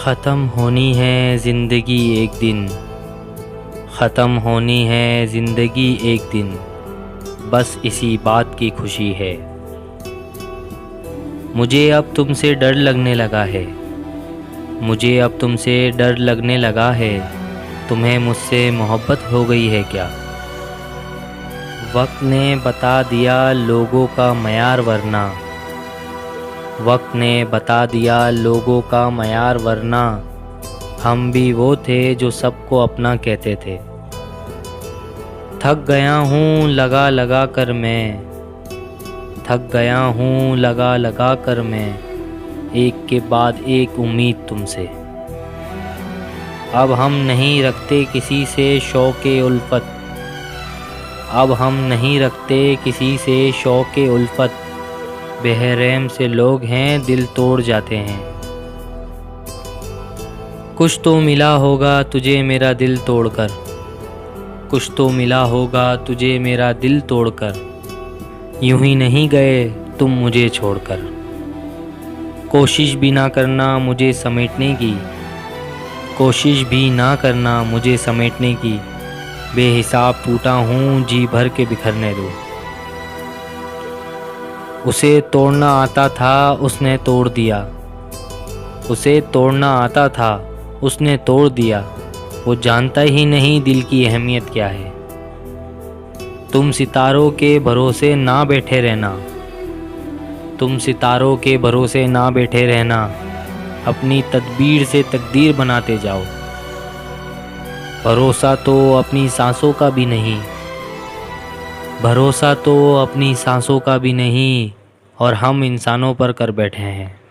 ख़त्म होनी है ज़िंदगी एक दिन, ख़त्म होनी है ज़िंदगी एक दिन, बस इसी बात की खुशी है। मुझे अब तुमसे डर लगने लगा है, मुझे अब तुमसे डर लगने लगा है। तुम्हें मुझसे मोहब्बत हो गई है क्या? वक्त ने बता दिया लोगों का मयार वरना, वक्त ने बता दिया लोगों का मयार वरना, हम भी वो थे जो सबको अपना कहते थे। थक गया हूँ लगा लगा कर मैं, थक गया हूँ लगा लगा कर मैं, एक के बाद एक उम्मीद तुमसे। अब हम नहीं रखते किसी से शौक़े उल्फत, अब हम नहीं रखते किसी से शौक़े उल्फत, बेरहम से लोग हैं दिल तोड़ जाते हैं। कुछ तो मिला होगा तुझे मेरा दिल तोड़कर, कुछ तो मिला होगा तुझे मेरा दिल तोड़कर, यूं ही नहीं गए तुम मुझे छोड़कर। कोशिश भी ना करना मुझे समेटने की, कोशिश भी ना करना मुझे समेटने की, बेहिसाब टूटा हूँ जी भर के बिखरने दो। उसे तोड़ना आता था उसने तोड़ दिया, उसे तोड़ना आता था उसने तोड़ दिया, वो जानता ही नहीं दिल की अहमियत क्या है। तुम सितारों के भरोसे ना बैठे रहना, तुम सितारों के भरोसे ना बैठे रहना, अपनी तदबीर से तकदीर बनाते जाओ। भरोसा तो अपनी सांसों का भी नहीं, भरोसा तो अपनी सांसों का भी नहीं, और हम इंसानों पर कर बैठे हैं।